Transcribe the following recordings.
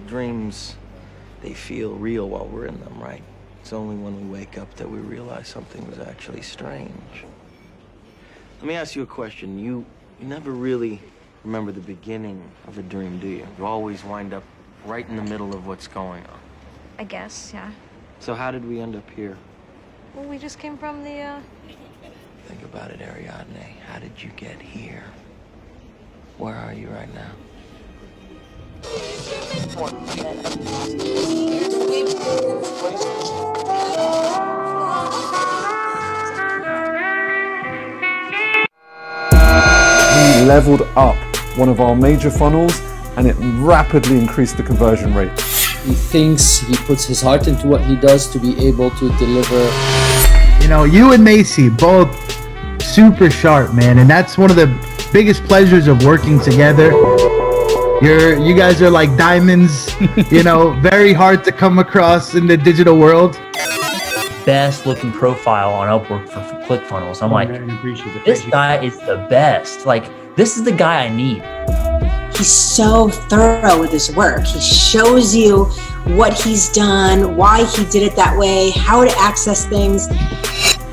Well, dreams, they feel real while we're in them, right? It's only when we wake up that we realize something was actually strange. Let me ask you a question. You never really remember the beginning of a dream, do you? You always wind up right in the middle of what's going on. I guess, yeah. So how did we end up here? Well, we just came from the, Think about it, Ariadne. How did you get here? Where are you right now? We leveled up one of our major funnels and it rapidly increased the conversion rate. He thinks he puts his heart into what he does to be able to deliver. You know, you and Macy, both super sharp, man. And that's one of the biggest pleasures of working together. You guys are like diamonds, you know, very hard to come across in the digital world. Best looking profile on Upwork for ClickFunnels. I'm like, this guy is the best. Like, this is the guy I need. He's so thorough with his work. He shows you what he's done, why he did it that way, how to access things.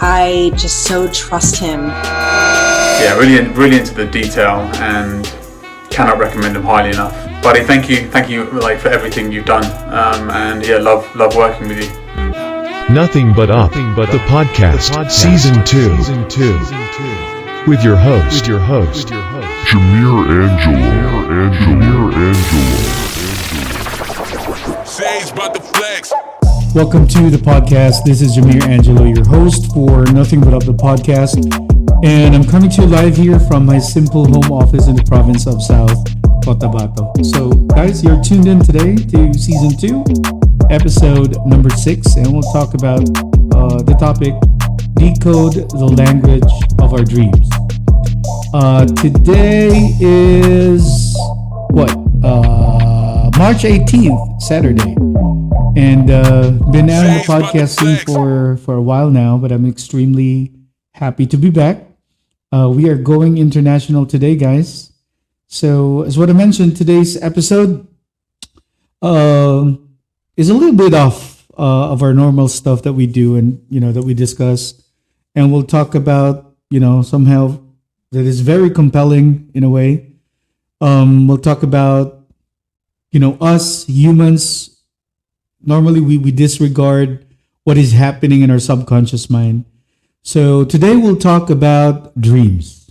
I just so trust him. Yeah, really into the detail and cannot recommend him highly enough. Buddy, thank you like for everything you've done. And yeah, love working with you. Nothing But Up, the podcast, season 2, with your host, Jameer Angelo. Sage brought the flex. Welcome to the podcast. This is Jameer Angelo, your host for Nothing But Up, the podcast. And I'm coming to you live here from my simple home office in the province of South Cotabato. So guys, you're tuned in today to season 2, episode number 6, and we'll talk about the topic, Decode the Language of Our Dreams. Today is March 18th, Saturday. And been out in the podcast scene for a while now, but I'm extremely happy to be back. We are going international today, guys. So as what I mentioned, today's episode is a little bit off of our normal stuff that we do and, you know, that we discuss. And we'll talk about, you know, somehow that is very compelling in a way. We'll talk about, you know, us humans. Normally we disregard what is happening in our subconscious mind. So today we'll talk about dreams,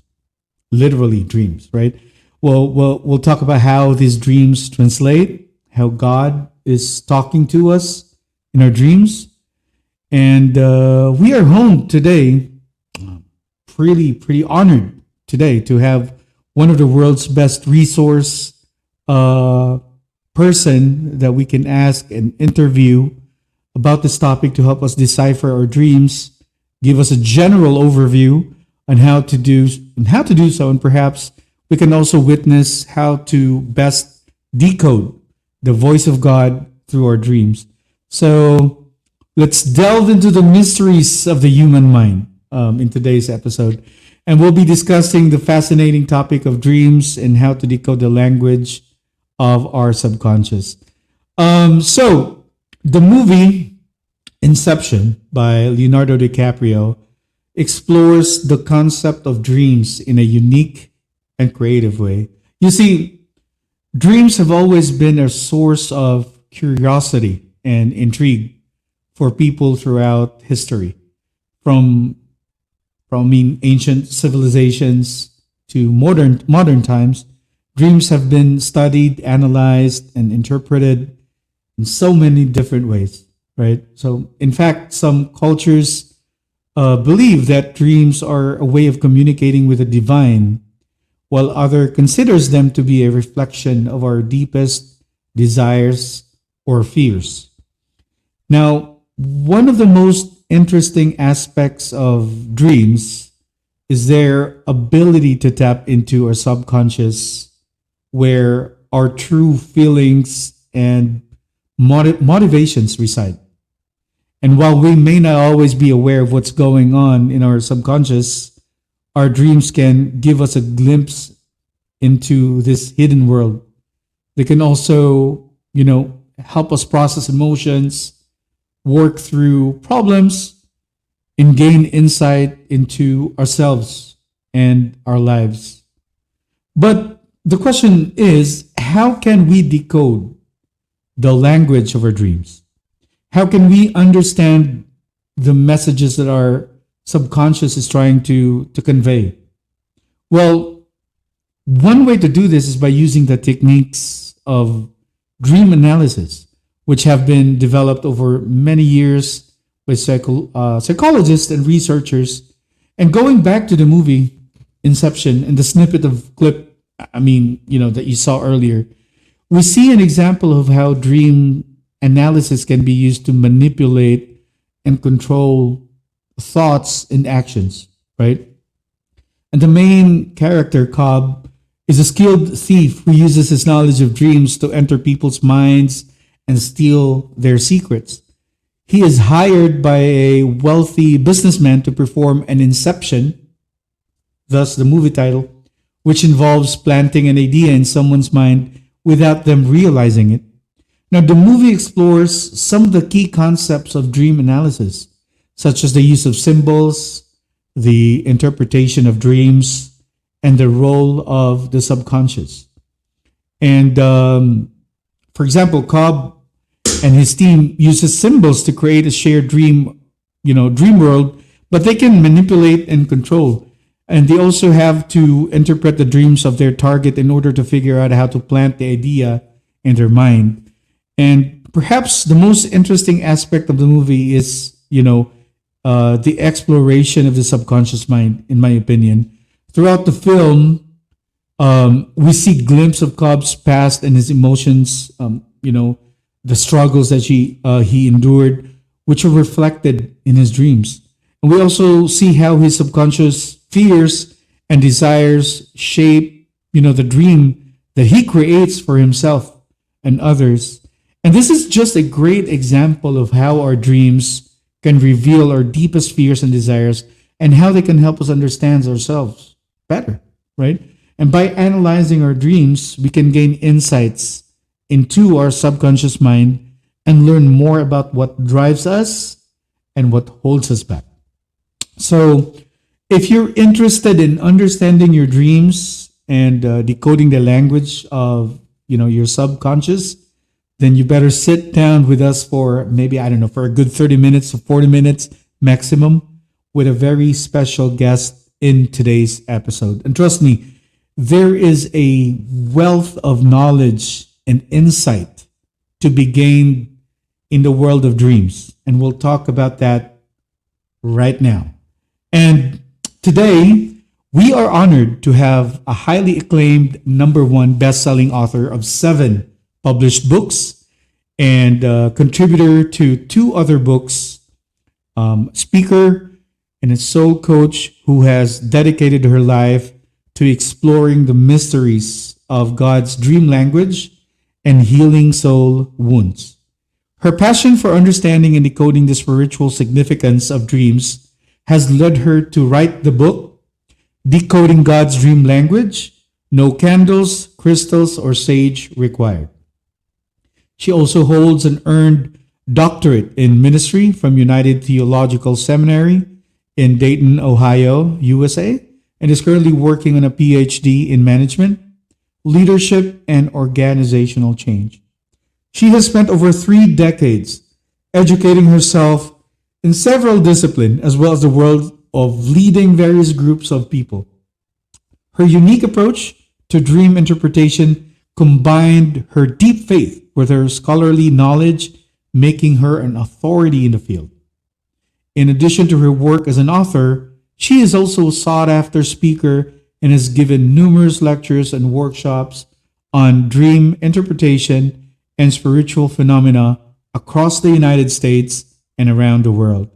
literally dreams, right? Well, we'll talk about how these dreams translate, how God is talking to us in our dreams. And we are home today, pretty honored today to have one of the world's best resource person that we can ask and interview about this topic to help us decipher our dreams, give us a general overview on how to do so, and perhaps we can also witness how to best decode the voice of God through our dreams. So let's delve into the mysteries of the human mind in today's episode. And we'll be discussing the fascinating topic of dreams and how to decode the language of our subconscious. So the movie Inception by Leonardo DiCaprio explores the concept of dreams in a unique and creative way. You see, dreams have always been a source of curiosity and intrigue for people throughout history, from ancient civilizations to modern times. Dreams have been studied, analyzed, and interpreted in so many different ways, right? So, in fact, some cultures believe that dreams are a way of communicating with the divine, while other considers them to be a reflection of our deepest desires or fears. Now, one of the most interesting aspects of dreams is their ability to tap into our subconscious, where our true feelings and motivations reside. And while we may not always be aware of what's going on in our subconscious, our dreams can give us a glimpse into this hidden world. They can also help us process emotions, work through problems, and gain insight into ourselves and our lives. But the question is, how can we decode the language of our dreams? How can we understand the messages that our subconscious is trying to convey? Well, one way to do this is by using the techniques of dream analysis, which have been developed over many years by psychologists and researchers. And going back to the movie Inception and the snippet of clip, that you saw earlier, we see an example of how dream analysis can be used to manipulate and control thoughts and actions, right? And the main character, Cobb, is a skilled thief who uses his knowledge of dreams to enter people's minds and steal their secrets. He is hired by a wealthy businessman to perform an inception, thus the movie title, which involves planting an idea in someone's mind without them realizing it. Now, the movie explores some of the key concepts of dream analysis, such as the use of symbols, the interpretation of dreams, and the role of the subconscious. And for example, Cobb and his team uses symbols to create a shared dream world, but they can manipulate and control. And they also have to interpret the dreams of their target in order to figure out how to plant the idea in their mind. And perhaps the most interesting aspect of the movie is, the exploration of the subconscious mind, in my opinion. Throughout the film, we see glimpses of Cobb's past and his emotions, the struggles that he endured, which are reflected in his dreams. And we also see how his subconscious fears and desires shape, the dream that he creates for himself and others. And this is just a great example of how our dreams can reveal our deepest fears and desires and how they can help us understand ourselves better, right? And by analyzing our dreams, we can gain insights into our subconscious mind and learn more about what drives us and what holds us back. So, if you're interested in understanding your dreams and decoding the language of, your subconscious, then you better sit down with us for maybe, for a good 30 minutes or 40 minutes maximum with a very special guest in today's episode. And trust me, there is a wealth of knowledge and insight to be gained in the world of dreams. And we'll talk about that right now. And today, we are honored to have a highly acclaimed #1 best-selling author of 7 published books and contributor to 2 other books, speaker and a soul coach who has dedicated her life to exploring the mysteries of God's dream language and healing soul wounds. Her passion for understanding and decoding the spiritual significance of dreams has led her to write the book, Decoding God's Dream Language, No Candles, Crystals, or Sage Required. She also holds an earned doctorate in ministry from United Theological Seminary in Dayton, Ohio, USA, and is currently working on a PhD in management, leadership, and organizational change. She has spent over 3 decades educating herself in several disciplines, as well as the world of leading various groups of people. Her unique approach to dream interpretation combined her deep faith with her scholarly knowledge, making her an authority in the field. In addition to her work as an author, she is also a sought-after speaker and has given numerous lectures and workshops on dream interpretation and spiritual phenomena across the United States and around the world.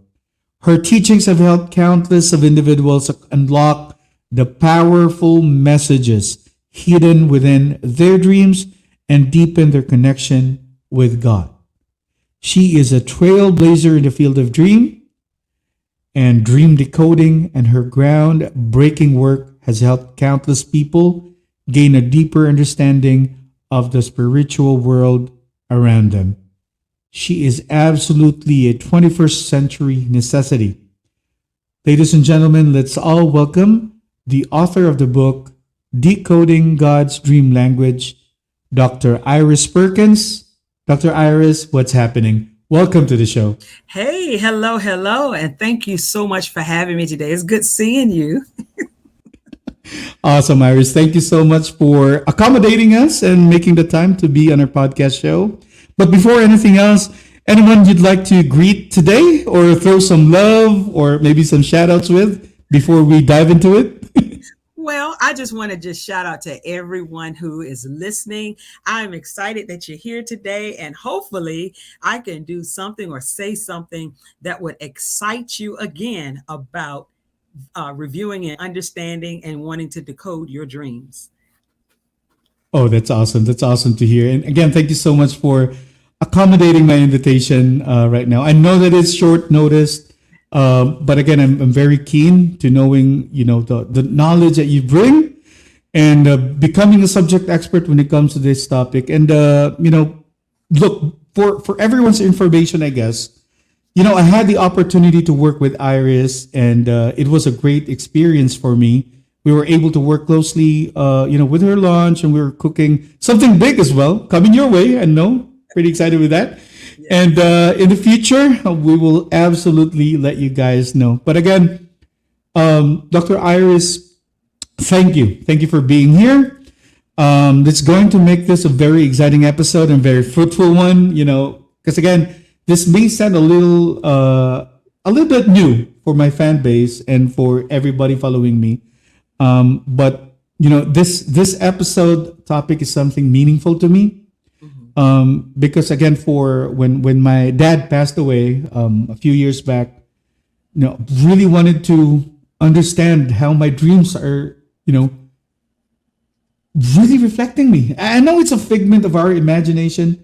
Her teachings have helped countless of individuals unlock the powerful messages hidden within their dreams and deepen their connection with God. She is a trailblazer in the field of dream and dream decoding, and her groundbreaking work has helped countless people gain a deeper understanding of the spiritual world around them. She is absolutely a 21st century necessity. Ladies and gentlemen, let's all welcome the author of the book, Decoding God's Dream Language, Dr. Iris Perkins. Dr. Iris, what's happening? Welcome to the show. Hey, hello, and thank you so much for having me today. It's good seeing you. Awesome, Iris. Thank you so much for accommodating us and making the time to be on our podcast show. But before anything else, anyone you'd like to greet today or throw some love or maybe some shout outs with before we dive into it? Well, I just want to just shout out to everyone who is listening. I'm excited that you're here today, and hopefully I can do something or say something that would excite you again about reviewing and understanding and wanting to decode your dreams. Oh, that's awesome. That's awesome to hear. And again, thank you so much for accommodating my invitation right now. I know that it's short notice. But again, I'm very keen to knowing, the knowledge that you bring and becoming a subject expert when it comes to this topic. And, look, for everyone's information, I guess, I had the opportunity to work with Iris and it was a great experience for me. We were able to work closely, with her launch, and we were cooking something big as well, coming your way. I know, pretty excited with that. And in the future, we will absolutely let you guys know. But again, Dr. Iris, thank you. Thank you for being here. It's going to make this a very exciting episode and very fruitful one, because again, this may sound a little bit new for my fan base and for everybody following me. But this episode topic is something meaningful to me. Because again, for when my dad passed away a few years back, really wanted to understand how my dreams are, really reflecting me. I know it's a figment of our imagination,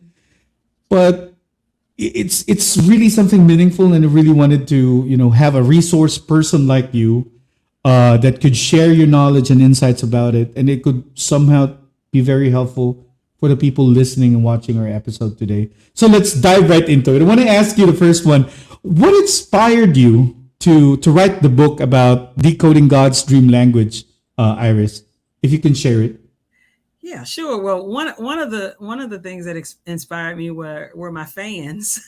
but it's really something meaningful, and I really wanted to, have a resource person like you that could share your knowledge and insights about it, and it could somehow be very helpful for the people listening and watching our episode today. So let's dive right into it. I want to ask you the first one. What inspired you to write the book about decoding God's dream language, Iris? If you can share it. Yeah, sure. Well, one of the things that inspired me were my fans.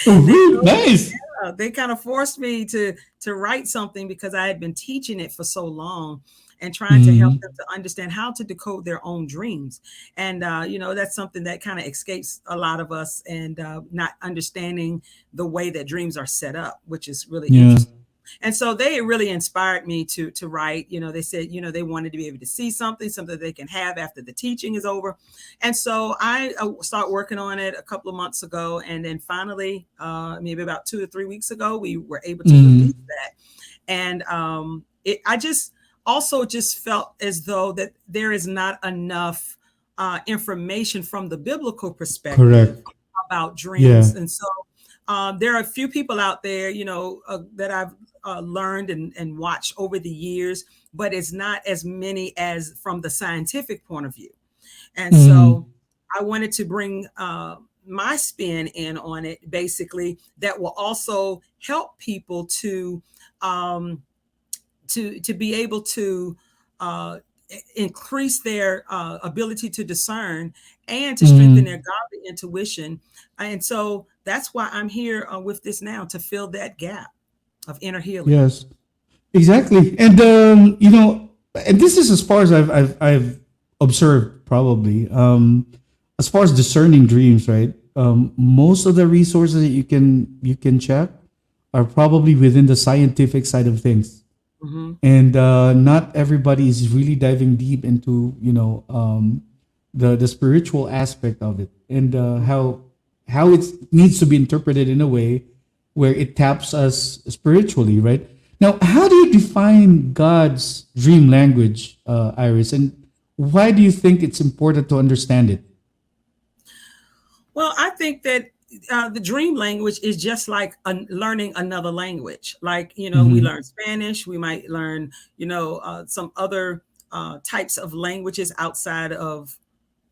Nice. Yeah, they kind of forced me to write something because I had been teaching it for so long and trying to help them to understand how to decode their own dreams. And, that's something that kind of escapes a lot of us, and not understanding the way that dreams are set up, which is really interesting. And so they really inspired me to write. They said, they wanted to be able to see something they can have after the teaching is over. And so I started working on it a couple of months ago. And then finally, maybe about 2 or 3 weeks ago, we were able to release that. And I just also just felt as though that there is not enough information from the biblical perspective about dreams. Yeah. And so there are a few people out there, that I've learned and watched over the years, but it's not as many as from the scientific point of view. And so I wanted to bring my spin in on it, basically, that will also help people to be able to increase their ability to discern and to strengthen their godly intuition. And so that's why I'm here with this now, to fill that gap of inner healing. Yes, exactly. And and this is as far as I've observed, probably as far as discerning dreams, right? Most of the resources that you can check are probably within the scientific side of things. And not everybody is really diving deep into the spiritual aspect of it, and how it needs to be interpreted in a way where it taps us spiritually, right? Now, how do you define God's dream language, Iris, and why do you think it's important to understand it? Well, I think that the dream language is just like learning another language. Like, we learn Spanish, we might learn, some other types of languages outside of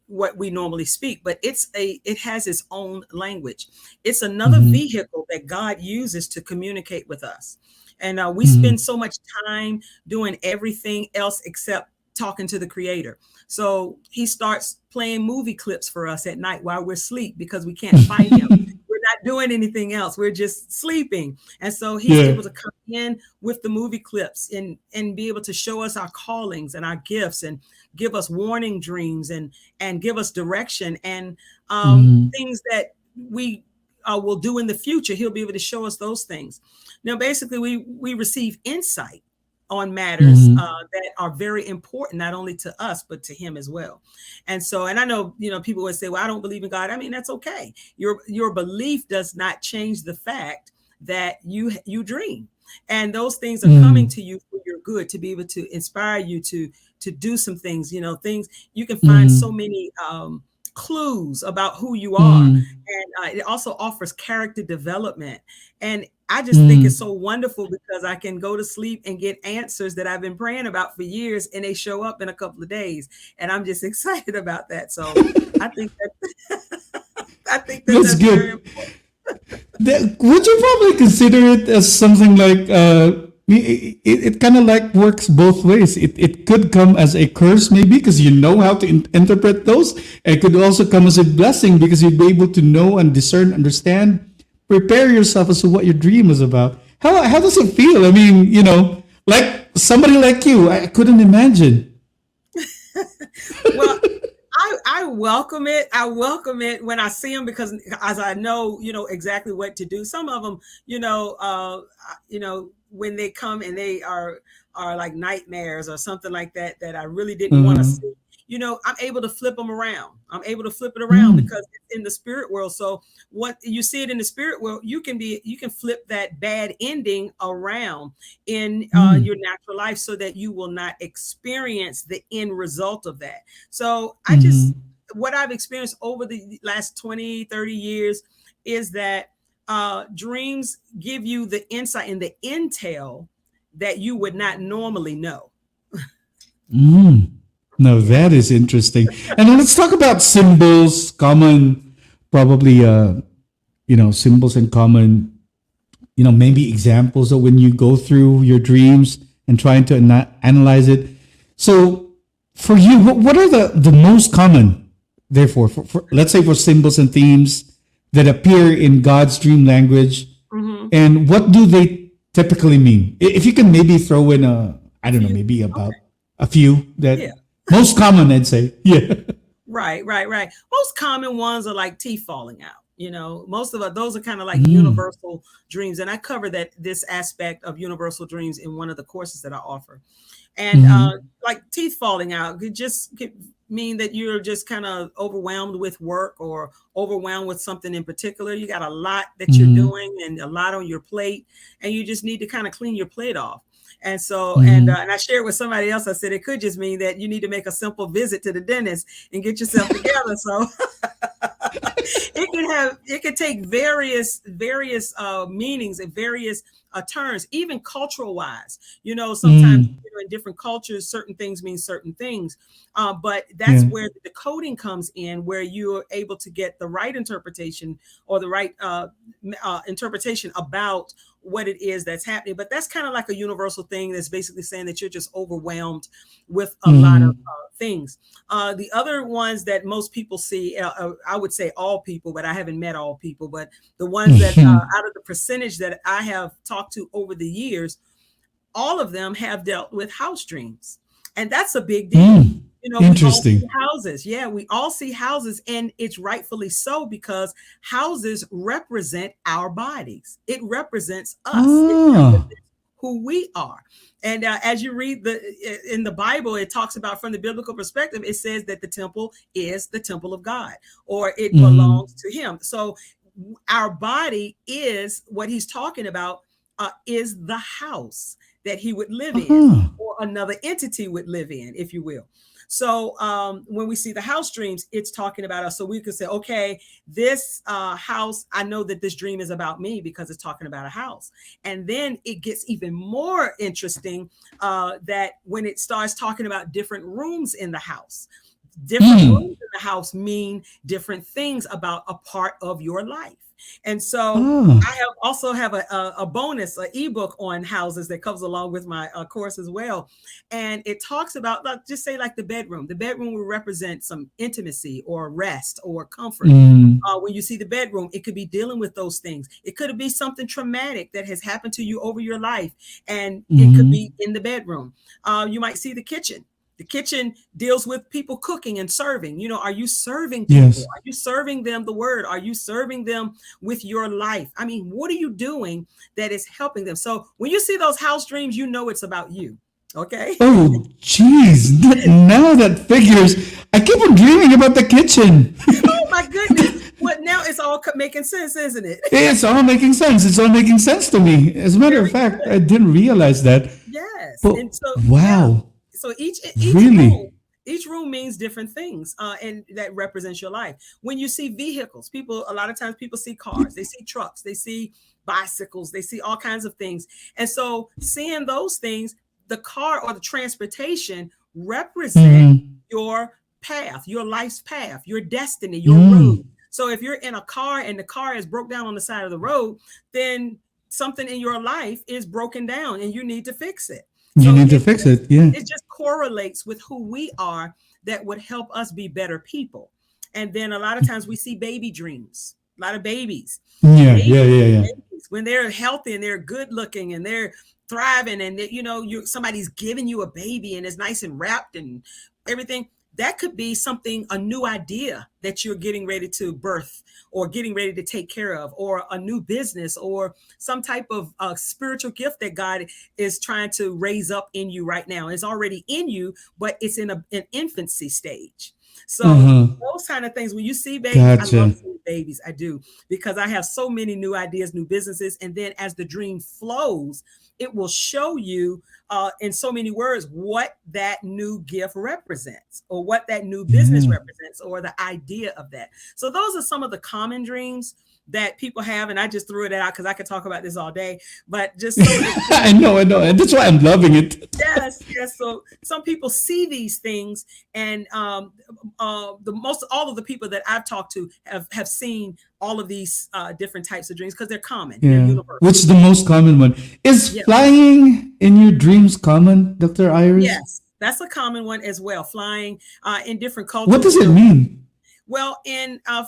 what we normally speak, but it has its own language. It's another vehicle that God uses to communicate with us. And we spend so much time doing everything else except talking to the creator. So he starts playing movie clips for us at night while we're asleep because we can't find him. We're not doing anything else. We're just sleeping. And so he's able to come in with the movie clips and be able to show us our callings and our gifts and give us warning dreams and give us direction and things that we will do in the future. He'll be able to show us those things. Now, basically, we receive insight on matters that are very important, not only to us, but to him as well. And so, and I know, people would say, well, I don't believe in God. I mean, that's okay. Your belief does not change the fact that you dream. And those things are coming to you for your good, to be able to inspire you to do some things, things you can find so many clues about who you are. And it also offers character development. And I just think it's so wonderful because I can go to sleep and get answers that I've been praying about for years, and they show up in a couple of days. And I'm just excited about that. So I think that's good. very important. Would you probably consider it as something like it kind of like works both ways? It could come as a curse maybe because you know how to interpret those. It could also come as a blessing because you'd be able to know and discern, understand, prepare yourself as to what your dream is about. How does it feel? I mean, like somebody like you, I couldn't imagine. Well, I welcome it. I welcome it when I see them because as I know, exactly what to do. Some of them, when they come and they are like nightmares or something like that I really didn't want to see. I'm able to flip them around. I'm able to flip it around because it's in the spirit world. So what you see it in the spirit world, you can flip that bad ending around in your natural life so that you will not experience the end result of that. So what I've experienced over the last 20, 30 years is that dreams give you the insight and the intel that you would not normally know. No, that is interesting. And let's talk about symbols, common, probably, symbols and common, maybe examples of when you go through your dreams and trying to analyze it. So for you, what are the most common, therefore, for let's say for symbols and themes that appear in God's dream language? And what do they typically mean? If you can maybe throw in maybe about a few that most common, I'd say. Yeah. Right. Most common ones are like teeth falling out. Most of those are kind of like universal dreams. And I cover this aspect of universal dreams in one of the courses that I offer. And like teeth falling out could mean that you're just kind of overwhelmed with work or overwhelmed with something in particular. You got a lot that you're doing and a lot on your plate, and you just need to kind of clean your plate off. And so, and I shared with somebody else, I said, it could just mean that you need to make a simple visit to the dentist and get yourself together. So it could take various meanings and various turns, even cultural wise. Sometimes in different cultures, certain things mean certain things. But that's where the decoding comes in, where you're able to get the right interpretation or the right interpretation about what it is that's happening. But that's kind of like a universal thing that's basically saying that you're just overwhelmed with a lot of things. The other ones that most people see, I would say all people, but I haven't met all people, but the ones that out of the percentage that I have talked to over the years, all of them have dealt with house dreams. And that's a big deal. Interesting. We all see houses. Yeah, we all see houses, and it's rightfully so because houses represent our bodies. It represents us. It represents who we are. And as you read in the Bible, it talks about from the biblical perspective, it says that the temple is the temple of God, or it belongs to him. So our body is what he's talking about, is the house that he would live in, or another entity would live in, if you will. So when we see the house dreams, it's talking about us. So we could say, okay, this house, I know that this dream is about me because it's talking about a house. And then it gets even more interesting that when it starts talking about different rooms in the house, Different rooms in the house mean different things about a part of your life. And so I also have a bonus, an ebook on houses that comes along with my course as well. And it talks about, just say like the bedroom. The bedroom will represent some intimacy or rest or comfort. When you see the bedroom, it could be dealing with those things. It could be something traumatic that has happened to you over your life, and it could be in the bedroom. You might see the kitchen. The kitchen deals with people cooking and serving. You know, are you serving people? Yes. Are you serving them the word? Are you serving them with your life? I mean, what are you doing that is helping them? So when you see those house dreams, you know it's about you. Okay. Oh, geez. Now that figures. I keep on dreaming about the kitchen. Oh, my goodness. Well, now it's all making sense, isn't it? It's all making sense. It's all making sense to me. As a matter of fact, I didn't realize that. Yes. But, and so, wow. So each room means different things, and that represents your life. When you see vehicles, a lot of times people see cars, they see trucks, they see bicycles, they see all kinds of things. And so seeing those things, the car or the transportation represent your path, your life's path, your destiny, your road. So if you're in a car and the car is broke down on the side of the road, then something in your life is broken down and you need to fix it. You need to fix it. Yeah. It just correlates with who we are that would help us be better people. And then a lot of times we see baby dreams, a lot of babies. Yeah. Babies, when they're healthy and they're good looking and they're thriving and somebody's giving you a baby and it's nice and wrapped and everything. That could be something, a new idea that you're getting ready to birth or getting ready to take care of, or a new business or some type of spiritual gift that God is trying to raise up in you right now. It's already in you, but it's in an infancy stage. So those kind of things, when you see babies, Gotcha. I love seeing babies. I do, because I have so many new ideas, new businesses. And then as the dream flows, it will show you in so many words what that new gift represents or what that new business represents or the idea of that. So those are some of the common dreams that people have. And I just threw it out because I could talk about this all day, but just so I know. And that's why I'm loving it. Yes. So some people see these things, and all of the people that I've talked to have seen all of these different types of dreams because they're common. Yeah. They're universal. Which is the most common one? Is flying in your dreams common, Dr. Iris? Yes, that's a common one as well. Flying in different cultures. What does it mean? Well,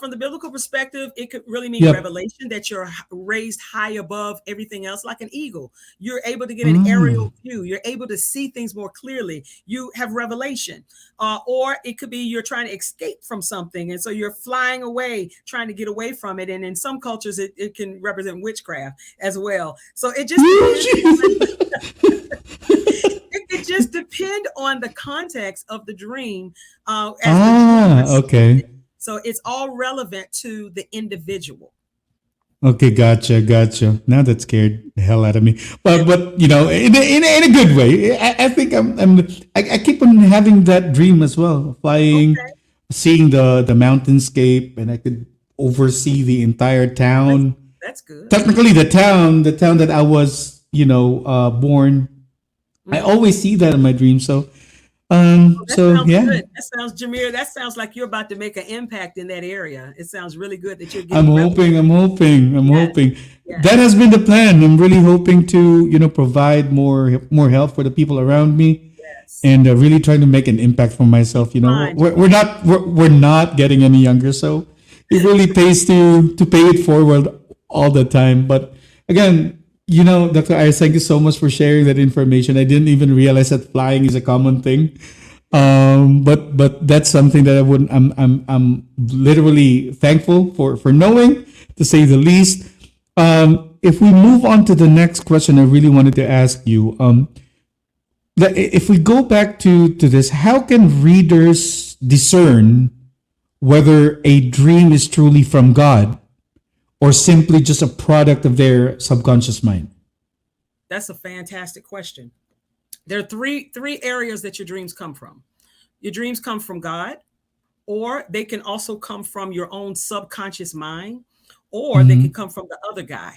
from the biblical perspective, it could really mean revelation, that you're raised high above everything else, like an eagle. You're able to get an aerial view. You're able to see things more clearly. You have revelation. Or it could be you're trying to escape from something, and so you're flying away, trying to get away from it. And in some cultures, it can represent witchcraft as well. So it just it just depends on the context of the dream. Okay. So it's all relevant to the individual. Okay, gotcha. Now that scared the hell out of me, but in a good way. I think I keep on having that dream as well, flying, seeing the mountainscape, and I could oversee the entire town. That's good. Technically, the town that I was, born. I always see that in my dreams. So. Good. Yeah. That sounds, Jameer, that sounds like you're about to make an impact in that area. It sounds really good that you're getting. I'm hoping. Yes. That has been the plan. I'm really hoping to, provide more help for the people around me, and really trying to make an impact for myself. We're not getting any younger, so it really pays to pay it forward all the time. But again, Dr. Iris, thank you so much for sharing that information. I didn't even realize that flying is a common thing. But that's something that I'm literally thankful for knowing, to say the least. If we move on to the next question, I really wanted to ask you, if we go back to this, how can readers discern whether a dream is truly from God or simply just a product of their subconscious mind? That's a fantastic question. There are three areas that your dreams come from. Your dreams come from God, or they can also come from your own subconscious mind, or they can come from the other guy.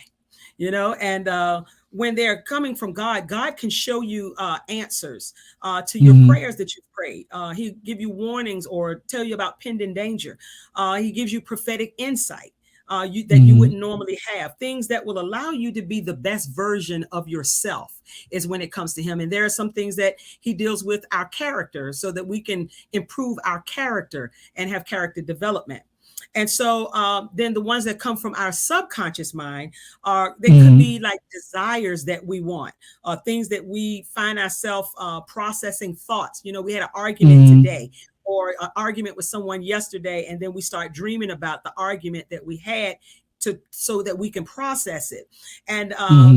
And when they're coming from God, God can show you answers to your prayers that you've prayed. He give you warnings or tell you about pending danger. He gives you prophetic insight that you wouldn't normally have. Things that will allow you to be the best version of yourself is when it comes to him. And there are some things that he deals with our character so that we can improve our character and have character development. And so then the ones that come from our subconscious mind they could be like desires that we want, things that we find ourselves processing thoughts. We had an argument today or an argument with someone yesterday, and then we start dreaming about the argument that we had so that we can process it. And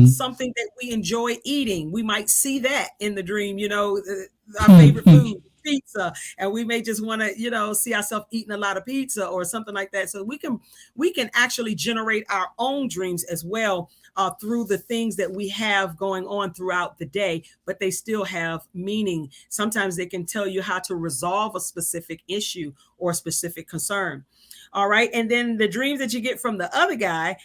something that we enjoy eating, we might see that in the dream, our favorite food, pizza, and we may just want to see ourselves eating a lot of pizza or something like that. So we can actually generate our own dreams as well through the things that we have going on throughout the day, but they still have meaning. Sometimes they can tell you how to resolve a specific issue or a specific concern. All right. And then the dreams that you get from the other guy,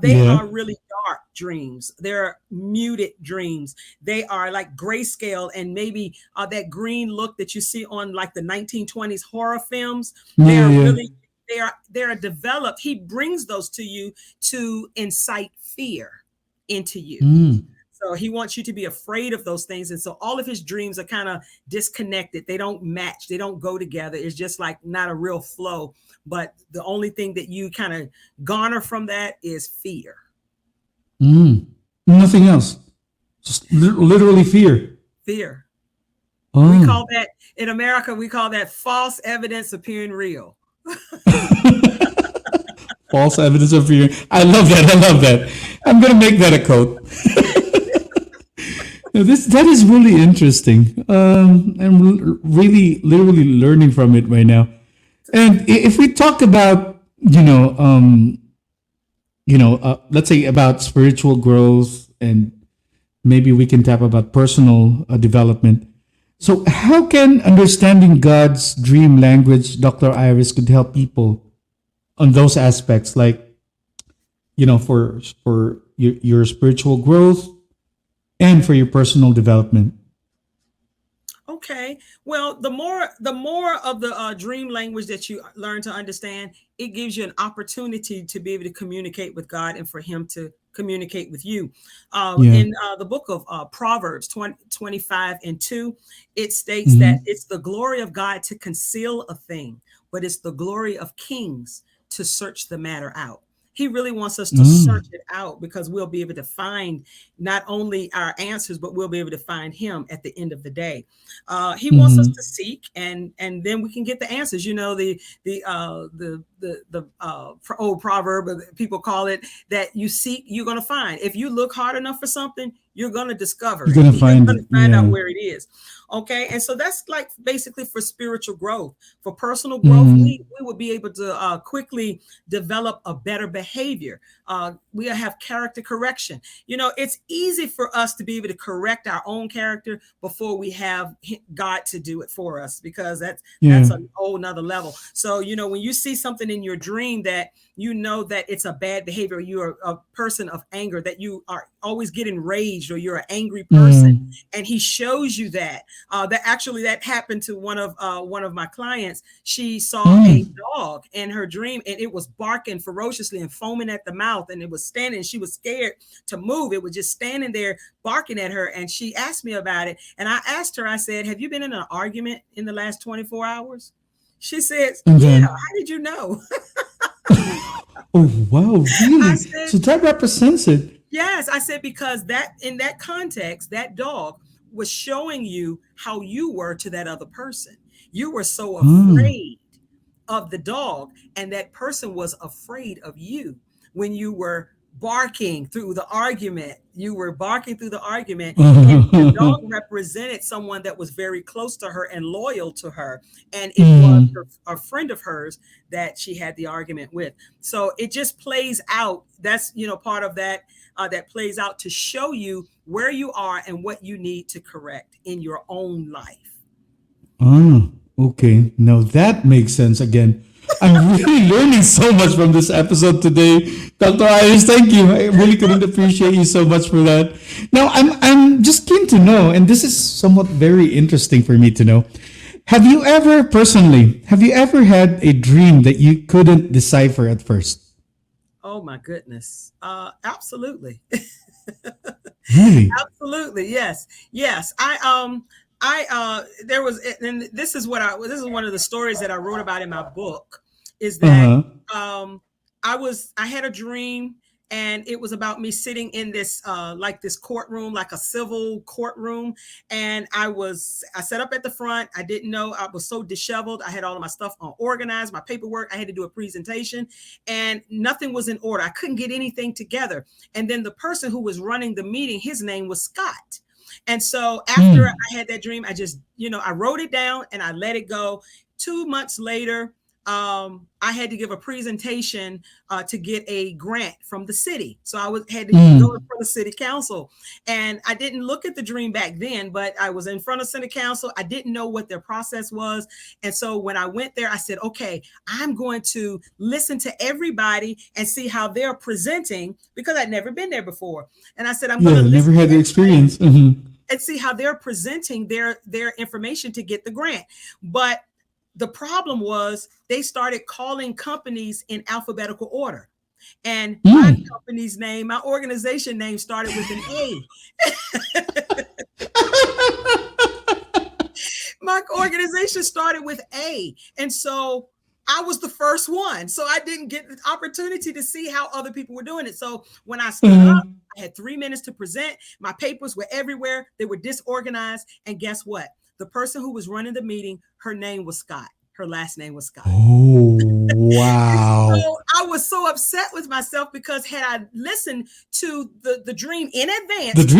they are really dark dreams. They're muted dreams. They are like grayscale and maybe that green look that you see on like the 1920s horror films. They're developed. He brings those to you to incite fear into you. So he wants you to be afraid of those things. And so all of his dreams are kind of disconnected. They don't match. They don't go together. It's just like not a real flow. But the only thing that you kind of garner from that is fear. Nothing else. Just literally fear. Fear. Oh. We call that, in America, we call that false evidence appearing real. False evidence of fear. I love that. I'm going to make that a quote. That is really interesting. I'm really literally learning from it right now. And if we talk about, let's say about spiritual growth, and maybe we can tap about personal development. So how can understanding God's dream language, Dr. Iris, could help people on those aspects, like, for your spiritual growth and for your personal development? Okay. Well, the more of the dream language that you learn to understand, it gives you an opportunity to be able to communicate with God and for him to communicate with you. In the book of Proverbs 25:2, it states that it's the glory of God to conceal a thing, but it's the glory of kings to search the matter out. He really wants us to search it out because we'll be able to find not only our answers, but we'll be able to find him at the end of the day. He wants us to seek, and then we can get the answers. The old proverb, people call it that you seek, you're going to find. If you look hard enough for something, you're going to discover. You're going to find out where it is. Okay. And so that's like basically for spiritual growth. For personal growth, we will be able to quickly develop a better behavior. We'll have character correction. It's easy for us to be able to correct our own character before we have God to do it for us, because that's a whole nother level. So, when you see something in your dream that that it's a bad behavior, you're a person of anger, that you are always getting raged, or you're an angry person, and he shows you that that happened to one of my clients. She saw a dog in her dream, and it was barking ferociously and foaming at the mouth, and it was standing. She was scared to move. It was just standing there barking at her, and she asked me about it. And I asked her, I said, "Have you been in an argument in the last 24 hours?" She said, "Yeah." How did you know? Oh, wow, really? So that represents it. Yes, I said, because that in that context, that dog was showing you how you were to that other person. You were so afraid of the dog, and that person was afraid of you when you were barking through the argument. You were barking through the argument, and the dog represented someone that was very close to her and loyal to her, and it was a friend of hers that she had the argument with. So it just plays out. That's part of that that plays out to show you where you are and what you need to correct in your own life. Okay, now that makes sense again. I'm really learning so much from this episode today, Dr. Iris. Thank you. I really couldn't appreciate you so much for that. Now, I'm just keen to know, and this is somewhat very interesting for me to know. Have you ever had a dream that you couldn't decipher at first? Oh my goodness. Absolutely. Really? Absolutely. Yes. Yes. There was, and this is one of the stories that I wrote about in my book, is that I had a dream, and it was about me sitting in this like this courtroom, like a civil courtroom, and I sat up at the front. I didn't know, I was so disheveled. I had all of my stuff organized, my paperwork. I had to do a presentation, and nothing was in order. I couldn't get anything together. And then the person who was running the meeting, his name was Scott. And so after I had that dream, I just, I wrote it down and I let it go. 2 months later, I had to give a presentation to get a grant from the city. So I had to go in front of city council, and I didn't look at the dream back then, but I was in front of city council. I didn't know what their process was. And so when I went there, I said, okay, I'm going to listen to everybody and see how they're presenting, because I'd never been there before. And I said, I'm going to never had the experience. And see how they're presenting their information to get the grant. But the problem was they started calling companies in alphabetical order. And my company's name, my organization name started with an A. My organization started with A. And so I was the first one. So I didn't get the opportunity to see how other people were doing it. So when I stood up, I had 3 minutes to present. My papers were everywhere. They were disorganized. And guess what? The person who was running the meeting, her name was Scott. Her last name was Scott. Oh, wow. So I was so upset with myself, because had I listened to the dream in advance,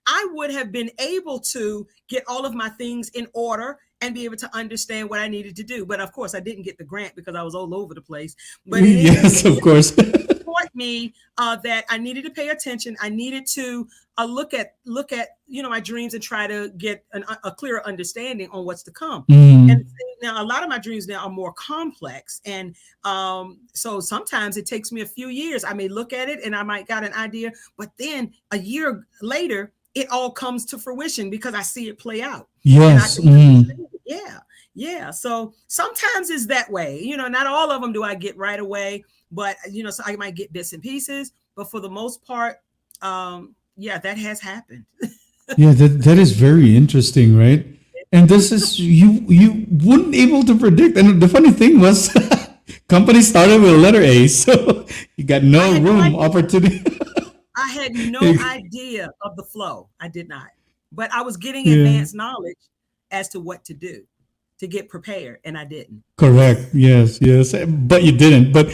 I would have been able to get all of my things in order and be able to understand what I needed to do. But of course, I didn't get the grant because I was all over the place. But yes, of course. It taught me that I needed to pay attention. I needed to look at my dreams and try to get a clearer understanding on what's to come. And now a lot of my dreams now are more complex, and so sometimes it takes me a few years. I may look at it and I might got an idea, but then a year later it all comes to fruition because I see it play out. Yes. Yeah. So sometimes it's that way. Not all of them do I get right away, but so I might get bits and pieces. But for the most part, that has happened. Yeah, that is very interesting, right? And this is you wouldn't able to predict. And the funny thing was, company started with a letter A, so you got no room opportunity. I had no idea of the flow. I did not, but I was getting advanced knowledge as to what to do to get prepared, and I didn't. Correct. Yes, but you didn't. But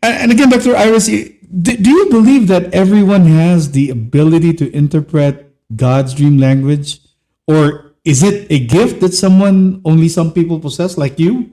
and again, Dr. Iris, do you believe that everyone has the ability to interpret God's dream language, or is it a gift that only some people possess, like you?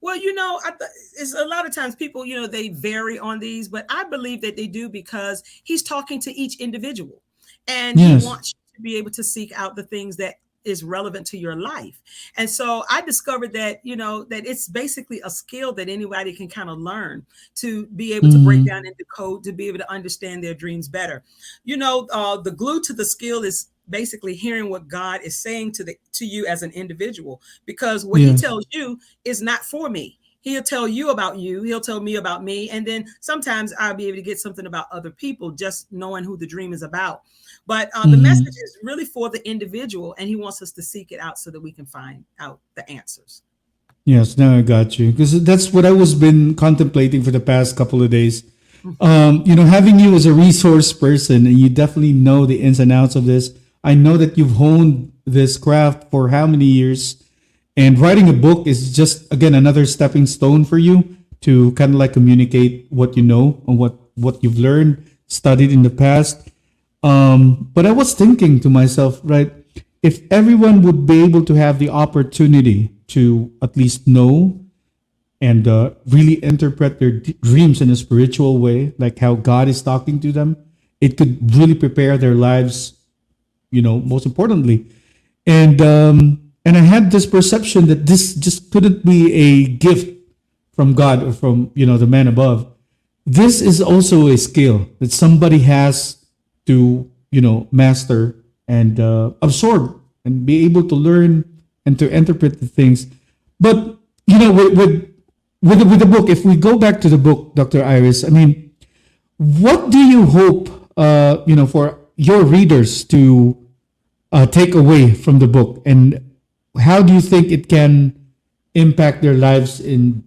Well, it's a lot of times people, they vary on these, but I believe that they do, because he's talking to each individual, and he wants you to be able to seek out the things that is relevant to your life. And so I discovered that, that it's basically a skill that anybody can kind of learn to be able to break down and decode, to be able to understand their dreams better. The glue to the skill is basically hearing what God is saying to you as an individual, because what he tells you is not for me. He'll tell you about you. He'll tell me about me. And then sometimes I'll be able to get something about other people, just knowing who the dream is about. But the message is really for the individual, and he wants us to seek it out so that we can find out the answers. Yes, now I got you, because that's what I was been contemplating for the past couple of days. Having you as a resource person, and you definitely know the ins and outs of this. I know that you've honed this craft for how many years, and writing a book is just, again, another stepping stone for you to kind of like communicate what you know and what you've learned, studied in the past. But I was thinking to myself, right, if everyone would be able to have the opportunity to at least know and really interpret their dreams in a spiritual way, like how God is talking to them, it could really prepare their lives, most importantly. And and I had this perception that this just couldn't be a gift from God or from, the man above. This is also a skill that somebody has to, master and absorb and be able to learn and to interpret the things. But, with the book, if we go back to the book, Dr. Iris, I mean, what do you hope, for your readers to take away from the book, and how do you think it can impact their lives in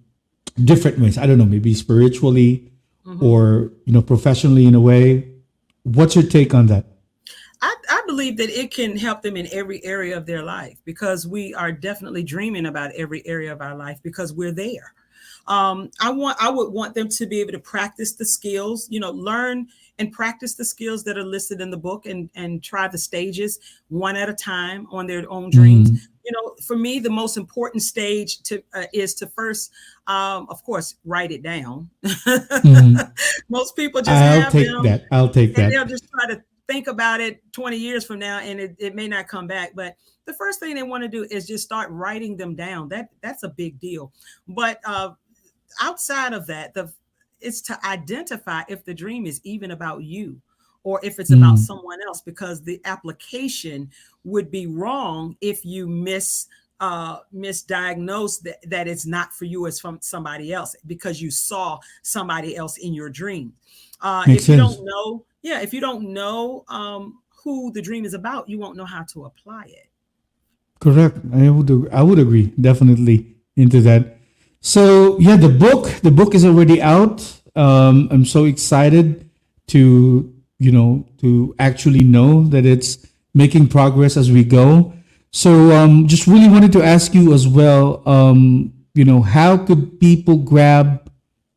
different ways? I don't know, maybe spiritually or professionally in a way. What's your take on that? I believe that it can help them in every area of their life, because we are definitely dreaming about every area of our life because we're there. I would want them to be able to practice the skills, learn and practice the skills that are listed in the book, and try the stages one at a time on their own dreams. For me, the most important stage is to first, of course, write it down. Most people just I'll take that. They'll just try to think about it 20 years from now, and it may not come back. But the first thing they want to do is just start writing them down. That's a big deal. But outside of that, it's to identify if the dream is even about you or if it's about someone else, because the application would be wrong if you misdiagnose that it's not for you, it's from somebody else because you saw somebody else in your dream. If you don't know who the dream is about, you won't know how to apply it. Correct. I would agree definitely into that. So yeah, the book is already out. I'm so excited to actually know that it's making progress as we go. So just really wanted to ask you as well, how could people grab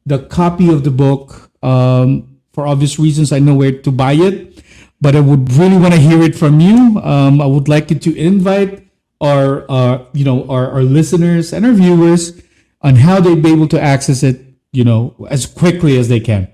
the copy of the book? For obvious reasons, I know where to buy it, but I would really want to hear it from you. I would like you to invite our listeners and our viewers on how they'd be able to access it, as quickly as they can.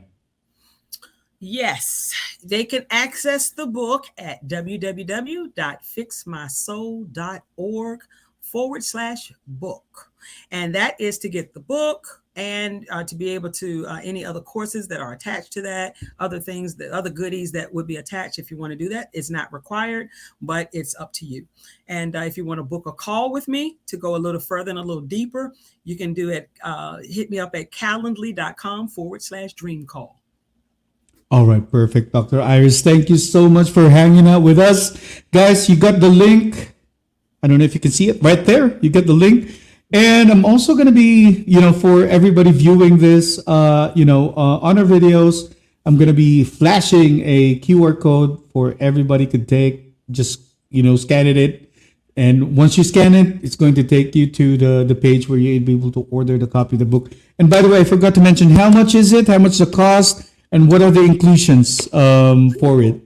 Yes, they can access the book at www.fixmysoul.org/book. And that is to get the book and to be able to any other courses that are attached to that, other things, the other goodies that would be attached. If you want to do that, it's not required, but it's up to you. And if you want to book a call with me to go a little further and a little deeper, you can do it. Hit me up at calendly.com/dream call. All right, perfect. Dr. Iris, thank you so much for hanging out with us. Guys, you got the link. I don't know if you can see it right there. You get the link. And I'm also going to be, for everybody viewing this, on our videos, I'm going to be flashing a QR code for everybody to take. Just, scan it. And once you scan it, it's going to take you to the page where you'll be able to order the copy of the book. And by the way, I forgot to mention, how much is it? How much the cost? And what are the inclusions for it?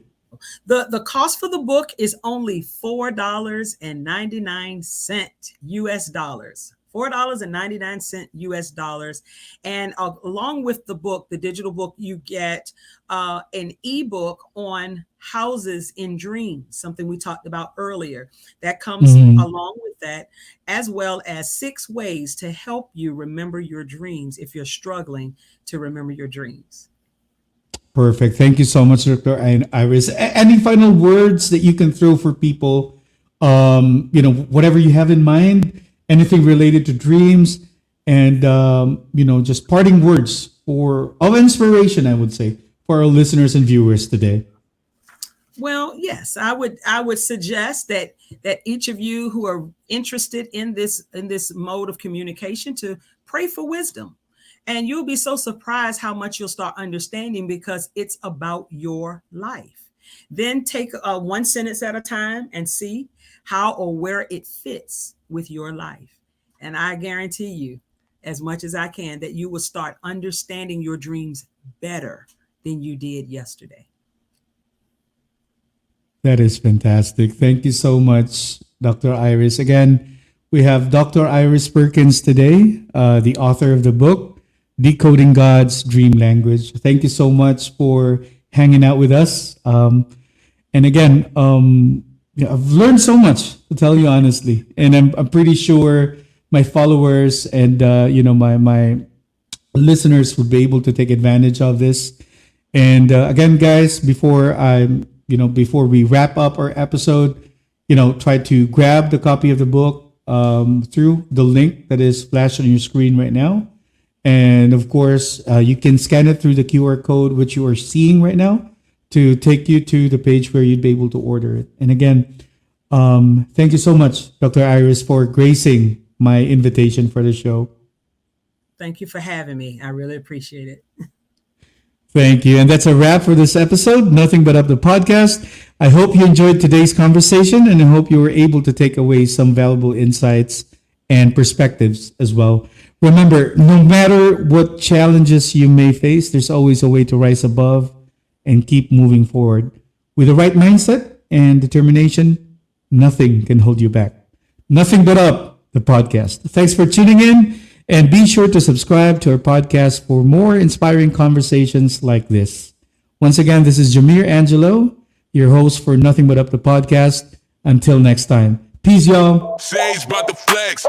The cost for the book is only $4.99 US dollars. $4.99 US dollars. And along with the book, the digital book, you get an ebook on houses in dreams, something we talked about earlier. That comes along with that, as well as 6 ways to help you remember your dreams if you're struggling to remember your dreams. Perfect. Thank you so much, Dr. Iris. Any final words that you can throw for people? Whatever you have in mind, anything related to dreams, and just parting words of inspiration, I would say, for our listeners and viewers today. Well, yes, I would suggest that each of you who are interested in this mode of communication to pray for wisdom. And you'll be so surprised how much you'll start understanding, because it's about your life. Then take one sentence at a time and see how or where it fits with your life. And I guarantee you, as much as I can, that you will start understanding your dreams better than you did yesterday. That is fantastic. Thank you so much, Dr. Iris. Again, we have Dr. Iris Perkins today, the author of the book, Decoding God's Dream Language. Thank you so much for hanging out with us. And again, Yeah, I've learned so much, to tell you honestly, and I'm pretty sure my followers and my listeners would be able to take advantage of this. And again, guys, before we wrap up our episode, try to grab the copy of the book through the link that is flashed on your screen right now. And of course, you can scan it through the QR code, which you are seeing right now, to take you to the page where you'd be able to order it. And again, thank you so much, Dr. Iris, for gracing my invitation for the show. Thank you for having me. I really appreciate it. Thank you. And that's a wrap for this episode, Nothing But Up the podcast. I hope you enjoyed today's conversation, and I hope you were able to take away some valuable insights and perspectives as well. Remember, no matter what challenges you may face, there's always a way to rise above and keep moving forward. With the right mindset and determination, nothing can hold you back. Nothing But Up, the podcast. Thanks for tuning in, and be sure to subscribe to our podcast for more inspiring conversations like this. Once again, this is Jameer Angelo, your host for Nothing But Up, the podcast. Until next time. Peace, y'all. Sage about the flex.